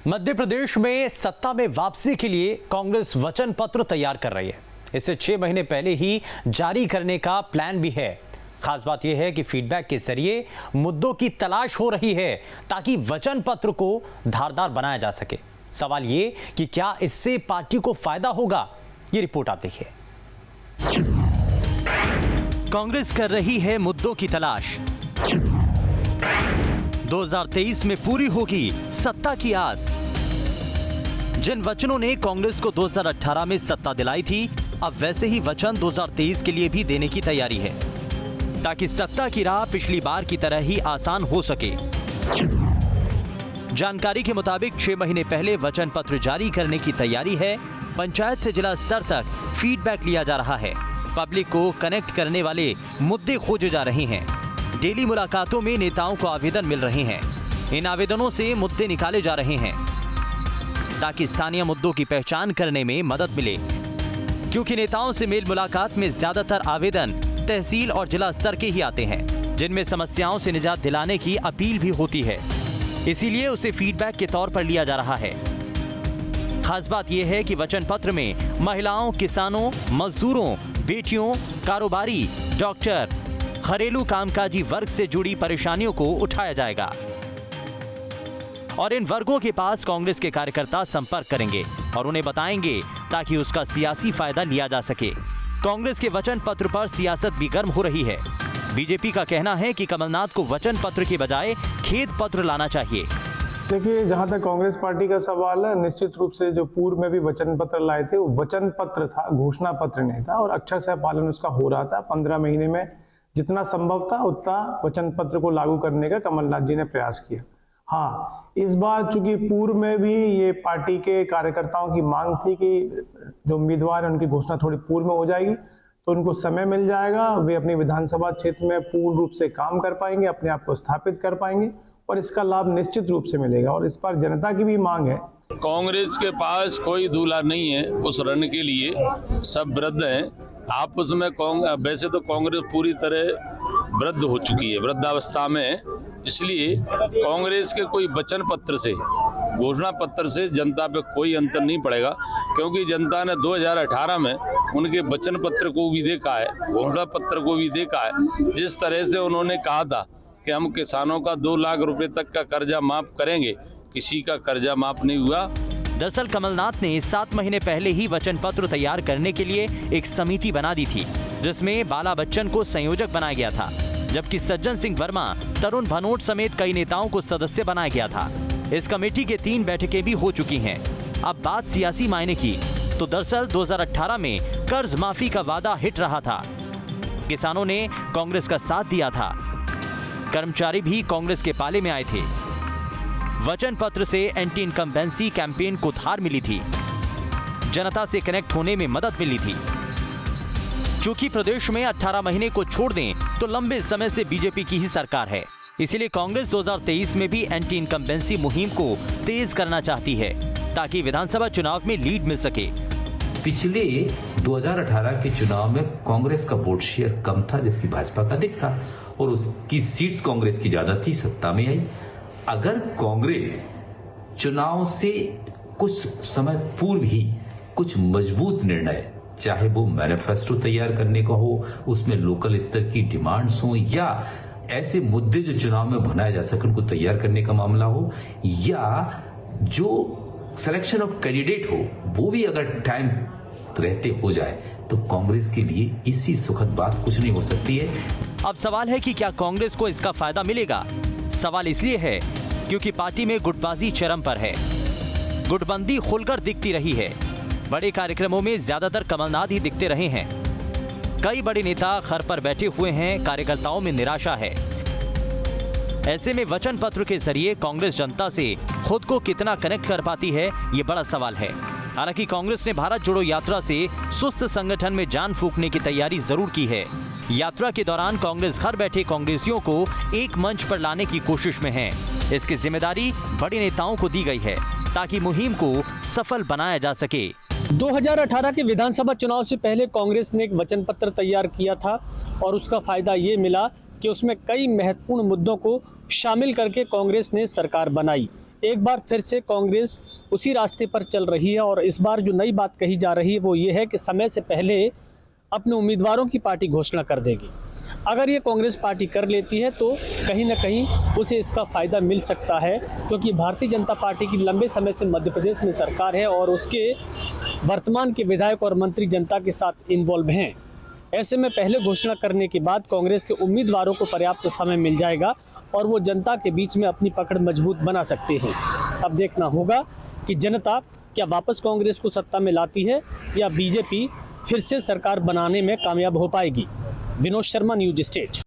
मध्य प्रदेश में सत्ता में वापसी के लिए कांग्रेस वचन पत्र तैयार कर रही है। इसे 6 महीने पहले ही जारी करने का प्लान भी है। खास बात यह है कि फीडबैक के जरिए मुद्दों की तलाश हो रही है ताकि वचन पत्र को धारदार बनाया जा सके। सवाल ये कि क्या इससे पार्टी को फायदा होगा, ये रिपोर्ट आप देखिए। कांग्रेस कर रही है मुद्दों की तलाश। 2023 में पूरी होगी सत्ता की आस। जिन वचनों ने कांग्रेस को 2018 में सत्ता दिलाई थी, अब वैसे ही वचन 2023 के लिए भी देने की तैयारी है ताकि सत्ता की राह पिछली बार की तरह ही आसान हो सके। जानकारी के मुताबिक 6 महीने पहले वचन पत्र जारी करने की तैयारी है। पंचायत से जिला स्तर तक फीडबैक लिया जा रहा है। पब्लिक को कनेक्ट करने वाले मुद्दे खोजे जा रहे हैं। डेली मुलाकातों में नेताओं को आवेदन मिल रहे हैं। इन आवेदनों से मुद्दे निकाले जा रहे हैं ताकि स्थानीय मुद्दों की पहचान करने में मदद मिले, क्योंकि नेताओं से मेल मुलाकात में ज्यादातर आवेदन तहसील और जिला स्तर के ही आते हैं, जिनमें समस्याओं से निजात दिलाने की अपील भी होती है। इसीलिए उसे फीडबैक के तौर पर लिया जा रहा है। खास बात यह है कि वचन पत्र में महिलाओं, किसानों, मजदूरों, बेटियों, कारोबारी, डॉक्टर, घरेलू कामकाजी वर्ग से जुड़ी परेशानियों को उठाया जाएगा और इन वर्गों के पास कांग्रेस के कार्यकर्ता संपर्क करेंगे और उन्हें बताएंगे ताकि उसका सियासी फायदा लिया जा सके। कांग्रेस के वचन पत्र पर सियासत भी गर्म हो रही है। बीजेपी का कहना है कि कमलनाथ को वचन पत्र के बजाय खेद पत्र लाना चाहिए। देखिए, जहां तक कांग्रेस पार्टी का सवाल है, निश्चित रूप से जो पूर्व में भी वचन पत्र लाए थे, वो वचन पत्र था, घोषणा पत्र नहीं था और अक्षरशः पालन उसका हो रहा था। 15 महीने में जितना संभव था उतना वचन पत्र को लागू करने का कमलनाथ जी ने प्रयास किया। हाँ, इस बार चूंकि पूर्व में भी ये पार्टी के कार्यकर्ताओं की मांग थी कि जो उम्मीदवार है उनकी घोषणा थोड़ी पूर्व में हो जाएगी तो उनको समय मिल जाएगा, वे अपनी विधानसभा क्षेत्र में पूर्ण रूप से काम कर पाएंगे, अपने आप को स्थापित कर पाएंगे और इसका लाभ निश्चित रूप से मिलेगा। और इस पर जनता की भी मांग है। कांग्रेस के पास कोई दूल्हा नहीं है उस रण के लिए, सब वृद्ध हैं आपस में। वैसे तो कांग्रेस पूरी तरह वृद्ध हो चुकी है, वृद्धावस्था में है, इसलिए कांग्रेस के कोई वचन पत्र से, घोषणा पत्र से जनता पे कोई अंतर नहीं पड़ेगा, क्योंकि जनता ने 2018 में उनके वचन पत्र को भी देखा है, घोषणा पत्र को भी देखा है। जिस तरह से उन्होंने कहा था कि हम किसानों का 2 लाख रुपए तक का कर्जा माफ करेंगे, किसी का कर्जा माफ नहीं हुआ। दरअसल कमलनाथ ने 7 महीने पहले ही वचन पत्र तैयार करने के लिए एक समिति बना दी थी, जिसमें बाला बच्चन को संयोजक बनाया गया था, जबकि सज्जन सिंह वर्मा, तरुण भनोट समेत कई नेताओं को सदस्य बनाया गया था। इस कमेटी के 3 बैठकें भी हो चुकी हैं। अब बात सियासी मायने की, तो दरअसल 2018 में कर्ज माफी का वादा हिट रहा था। किसानों ने कांग्रेस का साथ दिया था, कर्मचारी भी कांग्रेस के पाले में आए थे। वचन पत्र से एंटी इनकम्बेंसी कैंपेन को धार मिली थी, जनता से कनेक्ट होने में मदद मिली थी। चूंकि प्रदेश में 18 महीने को छोड़ दें तो लंबे समय से बीजेपी की ही सरकार है, इसीलिए कांग्रेस 2023 में भी एंटी इनकम्बेंसी मुहिम को तेज करना चाहती है ताकि विधानसभा चुनाव में लीड मिल सके। पिछले 2018 के चुनाव में कांग्रेस का वोट शेयर कम था, जबकि भाजपा का अधिक था और उसकी सीट्स कांग्रेस की ज्यादा थी, सत्ता में आई। अगर कांग्रेस चुनाव से कुछ समय पूर्व ही कुछ मजबूत निर्णय, चाहे वो मैनिफेस्टो तैयार करने का हो, उसमें लोकल स्तर की डिमांड्स हो, या ऐसे मुद्दे जो चुनाव में बनाए जा सके उनको तैयार करने का मामला हो, या जो सिलेक्शन ऑफ कैंडिडेट हो वो भी अगर टाइम रहते हो जाए, तो कांग्रेस के लिए इसी सुखद बात कुछ नहीं हो सकती है। अब सवाल है कि क्या कांग्रेस को इसका फायदा मिलेगा। सवाल इसलिए है क्योंकि पार्टी में गुटबाजी चरम पर है। गुटबंदी खुलकर दिखती रही है। बड़े कार्यक्रमों में ज्यादातर कमलनाथ ही दिखते रहे हैं। कई बड़े नेता घर पर बैठे हुए हैं, कार्यकर्ताओं में निराशा है। ऐसे में वचन पत्र के जरिए कांग्रेस जनता से खुद को कितना कनेक्ट कर पाती है, ये बड़ा सवाल है। हालांकि कांग्रेस ने भारत जोड़ो यात्रा से सुस्त संगठन में जान फूंकने की तैयारी जरूर की है। यात्रा के दौरान कांग्रेस घर बैठे कांग्रेसियों को एक मंच पर लाने की कोशिश में है। इसकी जिम्मेदारी बड़े नेताओं को दी गई है ताकि मुहिम को सफल बनाया जा सके। 2018 के विधानसभा चुनाव से पहले कांग्रेस ने एक वचन पत्र तैयार किया था और उसका फायदा ये मिला कि उसमें कई महत्वपूर्ण मुद्दों को शामिल करके कांग्रेस ने सरकार बनाई। एक बार फिर से कांग्रेस उसी रास्ते पर चल रही है और इस बार जो नई बात कही जा रही है वो ये है कि समय से पहले अपने उम्मीदवारों की पार्टी घोषणा कर देगी। अगर ये कांग्रेस पार्टी कर लेती है तो कहीं ना कहीं उसे इसका फ़ायदा मिल सकता है, क्योंकि भारतीय जनता पार्टी की लंबे समय से मध्य प्रदेश में सरकार है और उसके वर्तमान के विधायक और मंत्री जनता के साथ इन्वॉल्व हैं। ऐसे में पहले घोषणा करने के बाद कांग्रेस के उम्मीदवारों को पर्याप्त समय मिल जाएगा और वो जनता के बीच में अपनी पकड़ मजबूत बना सकते हैं। अब देखना होगा कि जनता क्या वापस कांग्रेस को सत्ता में लाती है या बीजेपी फिर से सरकार बनाने में कामयाब हो पाएगी। Vinod Sharma, news state.